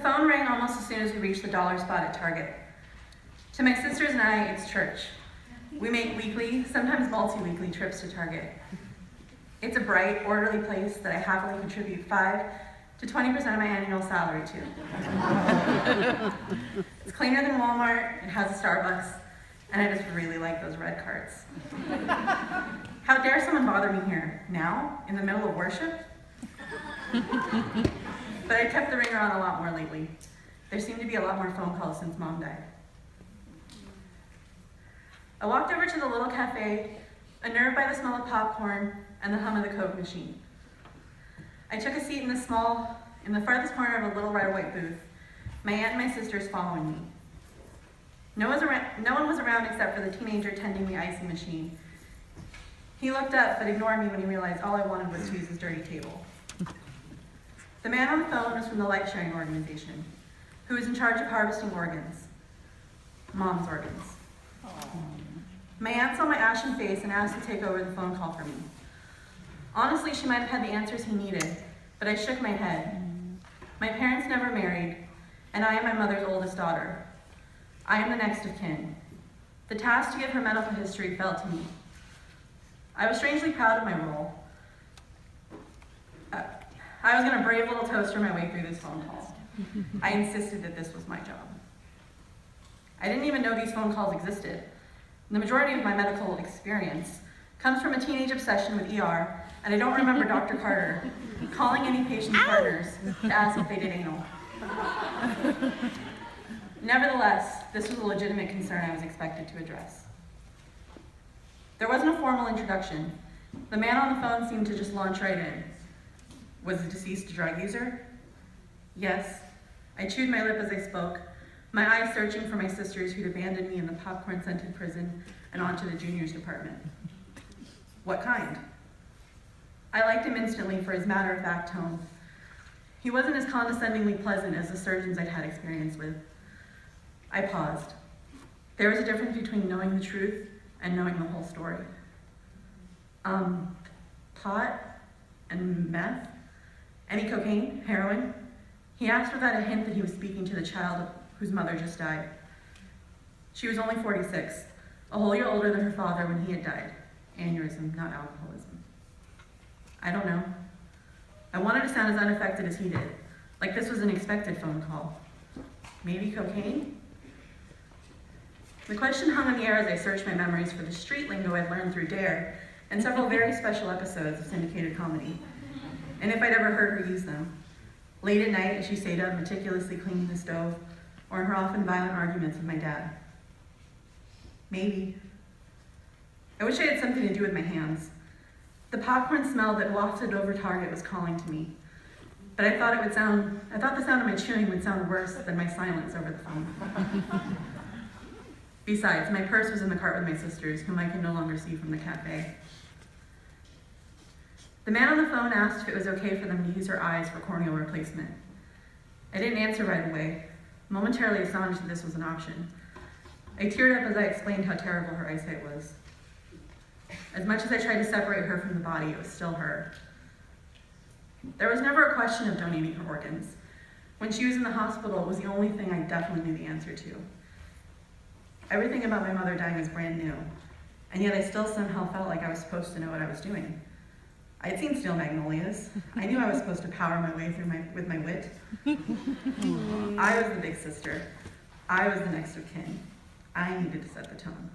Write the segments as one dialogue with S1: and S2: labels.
S1: phone rang almost as soon as we reached the dollar spot at Target. To my sisters and I, it's church. We make weekly, sometimes multi-weekly trips to Target. It's a bright, orderly place that I happily contribute 5 to 20% of my annual salary to. It's cleaner than Walmart, it has a Starbucks, and I just really like those red carts. How dare someone bother me here, now, in the middle of worship? But I kept the ringer on a lot more lately. There seemed to be a lot more phone calls since Mom died. I walked over to the little cafe, unnerved by the smell of popcorn and the hum of the Coke machine. I took a seat in the farthest corner of a little red white booth, my aunt and my sisters following me. No one was around except for the teenager tending the icy machine. He looked up, but ignored me when he realized all I wanted was to use his dirty table. The man on the phone was from the life sharing organization, who was in charge of harvesting organs. Mom's organs. My aunt saw my ashen face and asked to take over the phone call for me. Honestly, she might have had the answers he needed, but I shook my head. My parents never married, and I am my mother's oldest daughter. I am the next of kin. The task to give her medical history fell to me. I was strangely proud of my role. I was going to brave little toaster my way through this phone call. I insisted that this was my job. I didn't even know these phone calls existed. The majority of my medical experience comes from a teenage obsession with ER, and I don't remember Dr. Carter calling any patient's partners to ask if they did anal. Nevertheless, this was a legitimate concern I was expected to address. There wasn't a formal introduction. The man on the phone seemed to just launch right in. Was the deceased a drug user? Yes. I chewed my lip as I spoke, my eyes searching for my sisters who'd abandoned me in the popcorn-scented prison and onto the juniors department. What kind? I liked him instantly for his matter-of-fact tone. He wasn't as condescendingly pleasant as the surgeons I'd had experience with. I paused. There was a difference between knowing the truth and knowing the whole story. Pot and meth? Any cocaine? Heroin? He asked without a hint that he was speaking to the child whose mother just died. She was only 46, a whole year older than her father when he had died. Aneurysm, not alcoholism. I don't know. I wanted to sound as unaffected as he did, like this was an expected phone call. Maybe cocaine? The question hung in the air as I searched my memories for the street lingo I'd learned through DARE and several very special episodes of syndicated comedy, and if I'd ever heard her use them. Late at night as she stayed up meticulously cleaning the stove, or in her often violent arguments with my dad. Maybe. I wish I had something to do with my hands. The popcorn smell that wafted over Target was calling to me, but I thought the sound of my chewing would sound worse than my silence over the phone. Besides, my purse was in the cart with my sisters, whom I could no longer see from the cafe. The man on the phone asked if it was okay for them to use her eyes for corneal replacement. I didn't answer right away, momentarily astonished that this was an option. I teared up as I explained how terrible her eyesight was. As much as I tried to separate her from the body, it was still her. There was never a question of donating her organs. When she was in the hospital, it was the only thing I definitely knew the answer to. Everything about my mother dying was brand new, and yet I still somehow felt like I was supposed to know what I was doing. I had seen Steel Magnolias. I knew I was supposed to power my way through with my wit. I was the big sister. I was the next of kin. I needed to set the tone.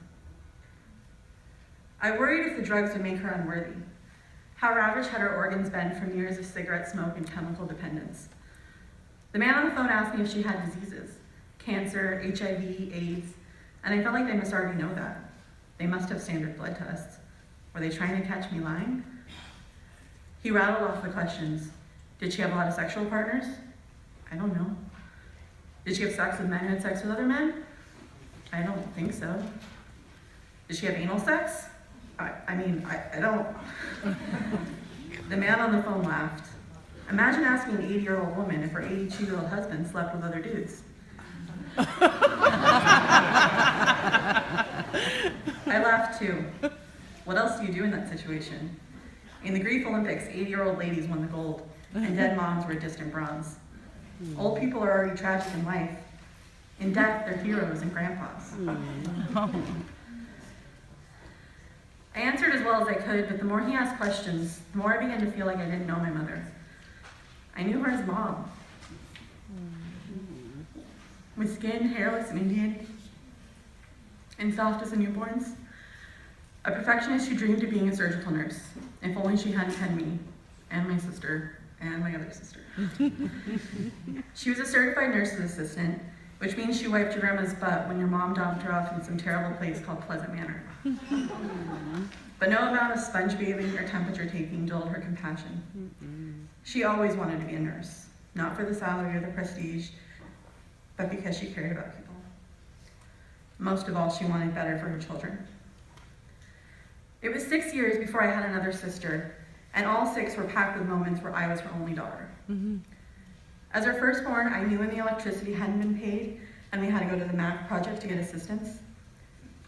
S1: I worried if the drugs would make her unworthy. How ravaged had her organs been from years of cigarette smoke and chemical dependence? The man on the phone asked me if she had diseases, cancer, HIV, AIDS, and I felt like they must already know that. They must have standard blood tests. Were they trying to catch me lying? He rattled off the questions. Did she have a lot of sexual partners? I don't know. Did she have sex with men who had sex with other men? I don't think so. Did she have anal sex? I don't. The man on the phone laughed. Imagine asking an 80-year-old woman if her 82-year-old husband slept with other dudes. I laughed too. What else do you do in that situation? In the Grief Olympics, 80-year-old ladies won the gold, and dead moms were a distant bronze. Old people are already tragic in life. In death, they're heroes and grandpas. I answered as well as I could, but the more he asked questions, the more I began to feel like I didn't know my mother. I knew her as Mom. With skin hairless and Indian, and soft as a newborn's. A perfectionist who dreamed of being a surgical nurse, if only she hadn't had me, and my sister, and my other sister. She was a certified nurse's assistant, which means she wiped your grandma's butt when your mom dropped her off in some terrible place called Pleasant Manor. But no amount of sponge bathing or temperature taking dulled her compassion. She always wanted to be a nurse, not for the salary or the prestige, but because she cared about people. Most of all, she wanted better for her children. It was 6 years before I had another sister, and all 6 were packed with moments where I was her only daughter. As her firstborn, I knew when the electricity hadn't been paid and we had to go to the MAC project to get assistance.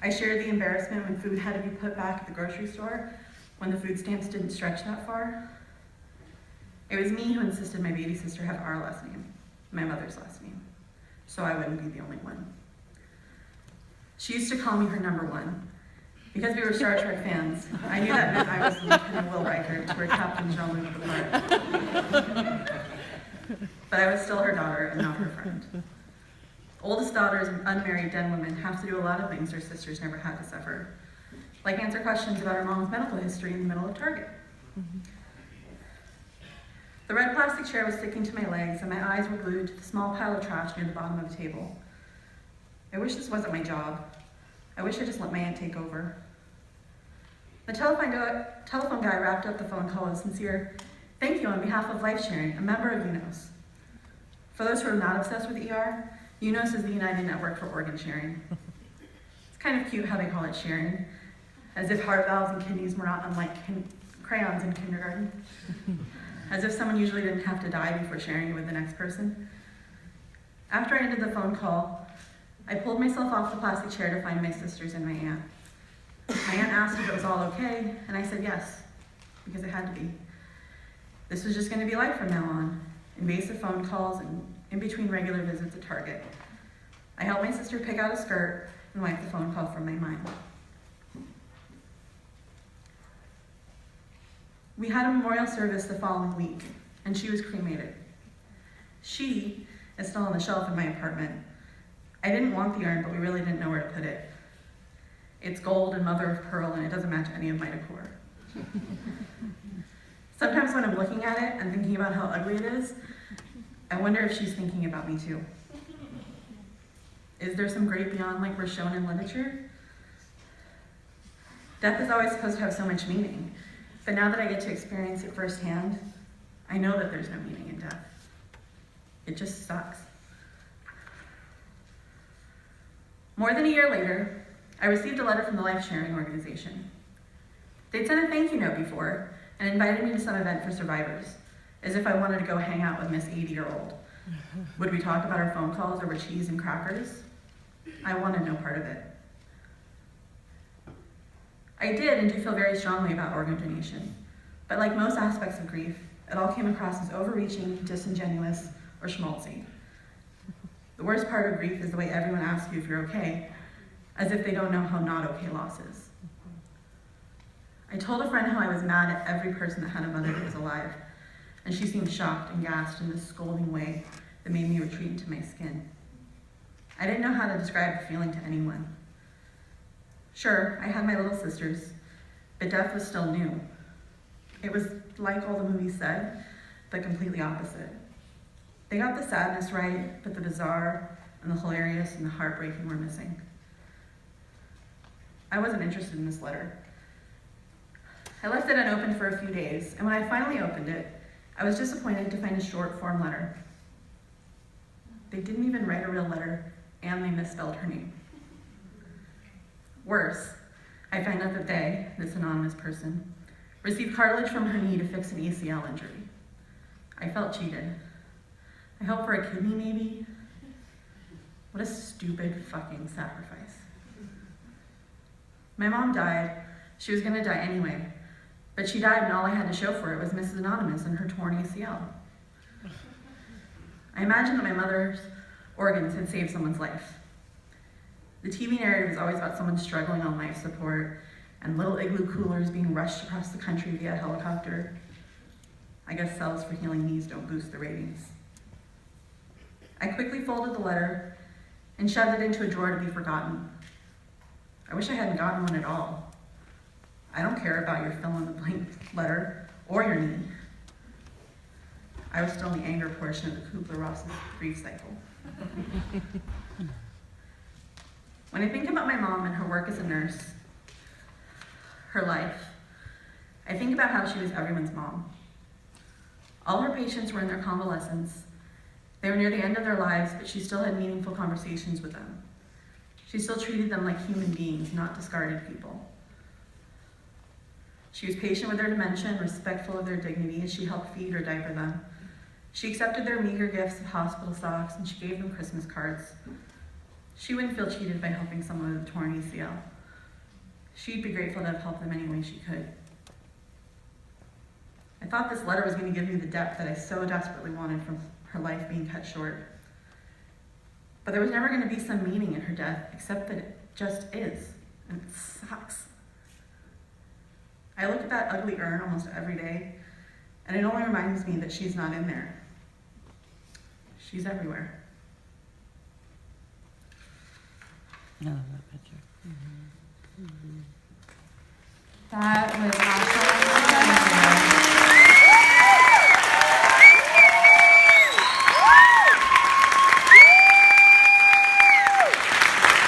S1: I shared the embarrassment when food had to be put back at the grocery store when the food stamps didn't stretch that far. It was me who insisted my baby sister have our last name, my mother's last name, so I wouldn't be the only one. She used to call me her number one. Because we were Star Trek fans, I knew that meant I was Lieutenant Will Riker to her Captain Jean-Luc Picard. But I was still her daughter and not her friend. Oldest daughters and unmarried den women have to do a lot of things their sisters never had to suffer, like answer questions about her mom's medical history in the middle of Target. The red plastic chair was sticking to my legs and my eyes were glued to the small pile of trash near the bottom of the table. I wish this wasn't my job. I wish I just let my aunt take over. The telephone guy wrapped up the phone call with a sincere thank you on behalf of Life Sharing, a member of UNOS. For those who are not obsessed with ER, UNOS is the United Network for Organ Sharing. It's kind of cute how they call it sharing, as if heart valves and kidneys were not unlike crayons in kindergarten. As if someone usually didn't have to die before sharing it with the next person. After I ended the phone call, I pulled myself off the plastic chair to find my sisters and my aunt. My aunt asked if it was all okay, and I said yes, because it had to be. This was just going to be life from now on, invasive phone calls and in between regular visits at Target. I helped my sister pick out a skirt and wipe the phone call from my mind. We had a memorial service the following week, and she was cremated. She is still on the shelf in my apartment. I didn't want the urn, but we really didn't know where to put it. It's gold and mother of pearl, and it doesn't match any of my decor. Sometimes when I'm looking at it and thinking about how ugly it is, I wonder if she's thinking about me too. Is there some great beyond like we're shown in literature? Death is always supposed to have so much meaning, but now that I get to experience it firsthand, I know that there's no meaning in death. It just sucks. More than a year later, I received a letter from the Life Sharing organization. They'd sent a thank you note before and invited me to some event for survivors, as if I wanted to go hang out with Miss 80-year-old. Would we talk about our phone calls over cheese and crackers? I wanted no part of it. I did and do feel very strongly about organ donation, but like most aspects of grief, it all came across as overreaching, disingenuous, or schmaltzy. The worst part of grief is the way everyone asks you if you're okay, as if they don't know how not okay loss is. I told a friend how I was mad at every person that had a mother who was alive, and she seemed shocked and gasped in this scolding way that made me retreat into my skin. I didn't know how to describe the feeling to anyone. Sure, I had my little sisters, but death was still new. It was like all the movies said, but completely opposite. They got the sadness right, but the bizarre and the hilarious and the heartbreaking were missing. I wasn't interested in this letter. I left it unopened for a few days, and when I finally opened it, I was disappointed to find a short form letter. They didn't even write a real letter, and they misspelled her name. Worse, I found out that they, this anonymous person, received cartilage from her knee to fix an ACL injury. I felt cheated. I hoped for a kidney, maybe. What a stupid fucking sacrifice. My mom died. She was gonna die anyway, but she died and all I had to show for it was Mrs. Anonymous and her torn ACL. I imagined that my mother's organs had saved someone's life. The TV narrative is always about someone struggling on life support and little igloo coolers being rushed across the country via helicopter. I guess cells for healing knees don't boost the ratings. I quickly folded the letter and shoved it into a drawer to be forgotten. I wish I hadn't gotten one at all. I don't care about your fill-in-the-blank letter or your knee. I was still in the anger portion of the Kubler-Ross's grief cycle. When I think about my mom and her work as a nurse, her life, I think about how she was everyone's mom. All her patients were in their convalescence. They were near the end of their lives, but she still had meaningful conversations with them. She still treated them like human beings, not discarded people. She was patient with their dementia and respectful of their dignity as she helped feed or diaper them. She accepted their meager gifts of hospital socks, and she gave them Christmas cards. She wouldn't feel cheated by helping someone with a torn ACL. She'd be grateful to have helped them any way she could. I thought this letter was going to give me the depth that I so desperately wanted from her life being cut short. But there was never going to be some meaning in her death, except that it just is, and it sucks. I look at that ugly urn almost every day, and it only reminds me that she's not in there. She's everywhere.
S2: I love that picture.
S3: That was